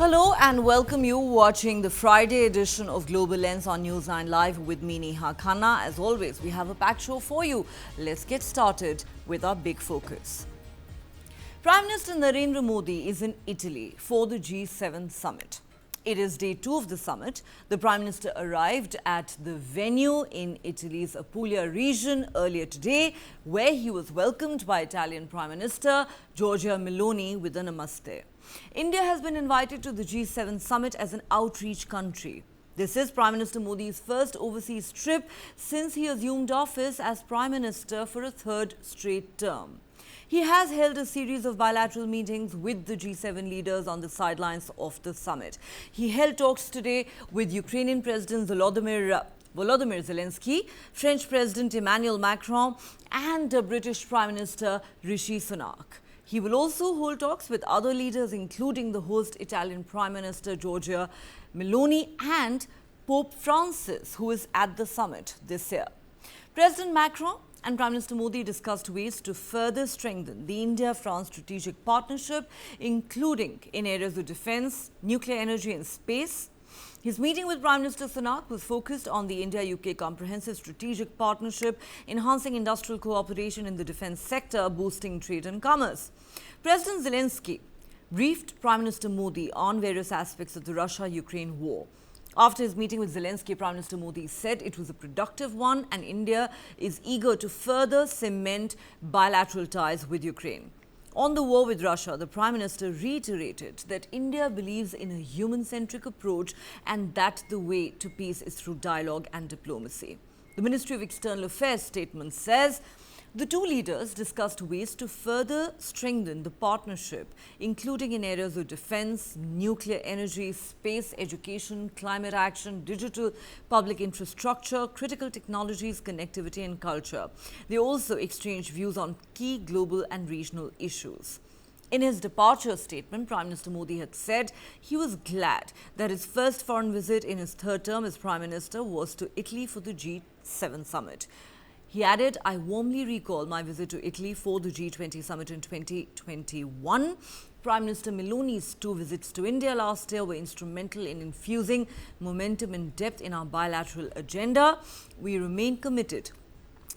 Hello and welcome you watching the Friday edition of Global Lens on News9 Live with me, Neha Khanna. As always, we have a packed show for you. Let's get started with our big focus. Prime Minister Narendra Modi is in Italy for the G7 summit. It is day 2 of the summit. The Prime Minister arrived at the venue in Italy's Apulia region earlier today, where he was welcomed by Italian Prime Minister Giorgia Meloni with a namaste. India has been invited to the G7 summit as an outreach country. This is Prime Minister Modi's first overseas trip since he assumed office as Prime Minister for a third straight term. He has held a series of bilateral meetings with the G7 leaders on the sidelines of the summit. He held talks today with Ukrainian President Volodymyr Zelensky, French President Emmanuel Macron and British Prime Minister Rishi Sunak. He will also hold talks with other leaders, including the host Italian Prime Minister Georgia Meloni and Pope Francis, who is at the summit this year. President Macron and Prime Minister Modi discussed ways to further strengthen the India-France strategic partnership, including in areas of defence, nuclear energy and space. His meeting with Prime Minister Sunak was focused on the India-UK comprehensive strategic partnership, enhancing industrial cooperation in the defence sector, boosting trade and commerce. President Zelensky briefed Prime Minister Modi on various aspects of the Russia-Ukraine war. After his meeting with Zelensky, Prime Minister Modi said it was a productive one and India is eager to further cement bilateral ties with Ukraine. On the war with Russia, the Prime Minister reiterated that India believes in a human-centric approach and that the way to peace is through dialogue and diplomacy. The Ministry of External Affairs statement says the two leaders discussed ways to further strengthen the partnership, including in areas of defence, nuclear energy, space, education, climate action, digital public infrastructure, critical technologies, connectivity and culture. They also exchanged views on key global and regional issues. In his departure statement, Prime Minister Modi had said he was glad that his first foreign visit in his third term as Prime Minister was to Italy for the G7 summit. He added, "I warmly recall my visit to Italy for the G20 summit in 2021. Prime Minister Meloni's 2 visits to India last year were instrumental in infusing momentum and depth in our bilateral agenda. We remain committed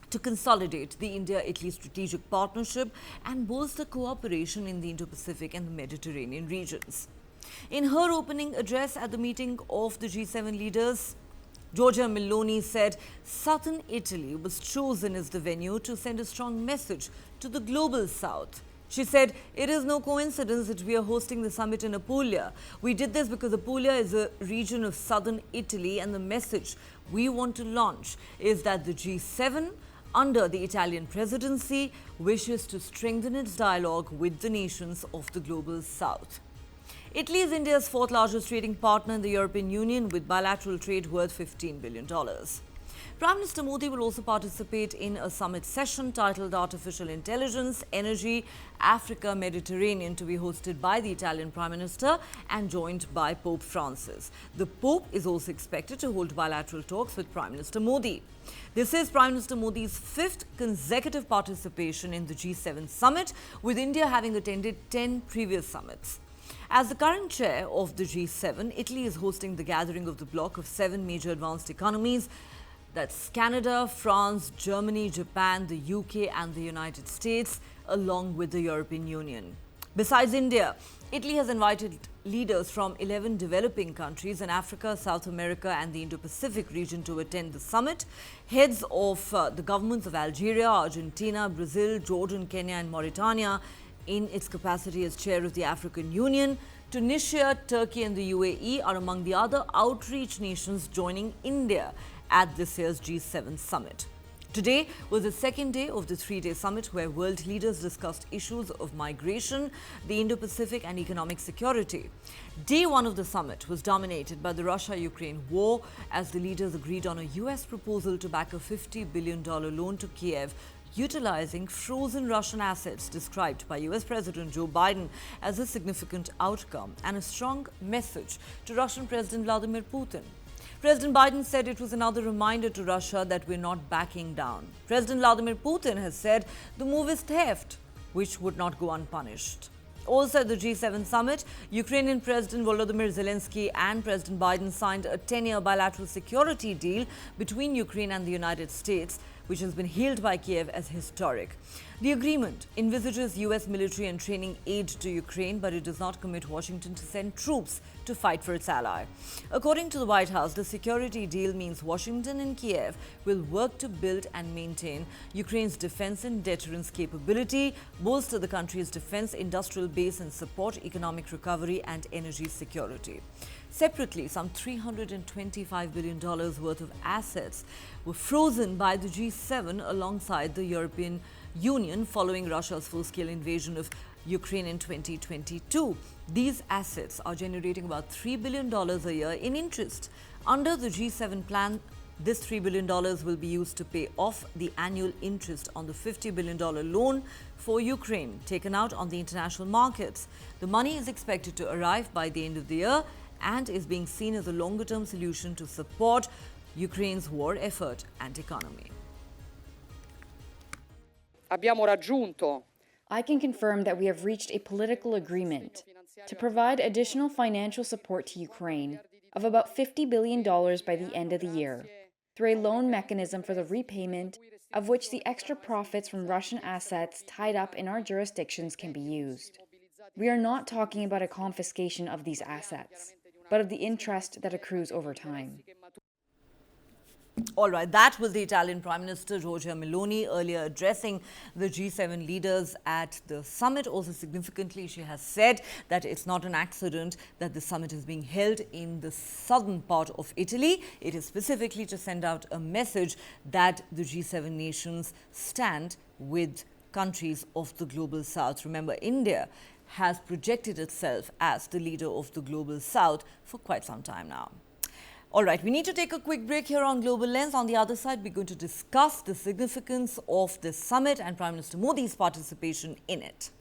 to consolidate the India-Italy strategic partnership and bolster cooperation in the Indo-Pacific and the Mediterranean regions." In her opening address at the meeting of the G7 leaders, Giorgia Meloni said southern Italy was chosen as the venue to send a strong message to the global south. She said, "It is no coincidence that we are hosting the summit in Apulia. We did this because Apulia is a region of southern Italy and the message we want to launch is that the G7 under the Italian presidency wishes to strengthen its dialogue with the nations of the global south." Italy is India's 4th largest trading partner in the European Union with bilateral trade worth $15 billion. Prime Minister Modi will also participate in a summit session titled Artificial Intelligence, Energy, Africa, Mediterranean to be hosted by the Italian Prime Minister and joined by Pope Francis. The Pope is also expected to hold bilateral talks with Prime Minister Modi. This is Prime Minister Modi's 5th consecutive participation in the G7 summit, with India having attended 10 previous summits. As the current chair of the G7, Italy is hosting the gathering of the bloc of 7 major advanced economies. That's Canada, France, Germany, Japan, the UK and the United States, along with the European Union. Besides India, Italy has invited leaders from 11 developing countries in Africa, South America and the Indo-Pacific region to attend the summit. Heads of the governments of Algeria, Argentina, Brazil, Jordan, Kenya and Mauritania in its capacity as chair of the African Union. Tunisia, Turkey and the UAE are among the other outreach nations joining India at this year's G7 summit. Today was the second day of the 3-day summit where world leaders discussed issues of migration, the Indo-Pacific and economic security. Day 1 of the summit was dominated by the Russia-Ukraine war as the leaders agreed on a US proposal to back a $50 billion loan to Kiev utilizing frozen Russian assets described by US President Joe Biden as a significant outcome and a strong message to Russian President Vladimir Putin. President Biden said it was another reminder to Russia that we're not backing down. President Vladimir Putin has said the move is theft, which would not go unpunished. Also at the G7 summit, Ukrainian President Volodymyr Zelensky and President Biden signed a 10-year bilateral security deal between Ukraine and the United States, which has been hailed by Kiev as historic. The agreement envisages U.S. military and training aid to Ukraine, but it does not commit Washington to send troops to fight for its ally. According to the White House, the security deal means Washington and Kiev will work to build and maintain Ukraine's defense and deterrence capability, bolster the country's defense industrial base, and support economic recovery and energy security. Separately, some $325 billion worth of assets were frozen by the G7 alongside the European Union following Russia's full-scale invasion of Ukraine in 2022. These assets are generating about $3 billion a year in interest. Under the G7 plan, this $3 billion will be used to pay off the annual interest on the $50 billion loan for Ukraine taken out on the international markets. The money is expected to arrive by the end of the year and is being seen as a longer-term solution to support Ukraine's war effort and economy. I can confirm that we have reached a political agreement to provide additional financial support to Ukraine of about $50 billion by the end of the year, through a loan mechanism for the repayment of which the extra profits from Russian assets tied up in our jurisdictions can be used. We are not talking about a confiscation of these assets, but of the interest that accrues over time. All right, that was the Italian Prime Minister Giorgia Meloni earlier addressing the G7 leaders at the summit. Also significantly, she has said that it's not an accident that the summit is being held in the southern part of Italy. It is specifically to send out a message that the G7 nations stand with countries of the global south. Remember, India has projected itself as the leader of the global south for quite some time now. All right, we need to take a quick break here on Global Lens. On the other side, we're going to discuss the significance of this summit and Prime Minister Modi's participation in it.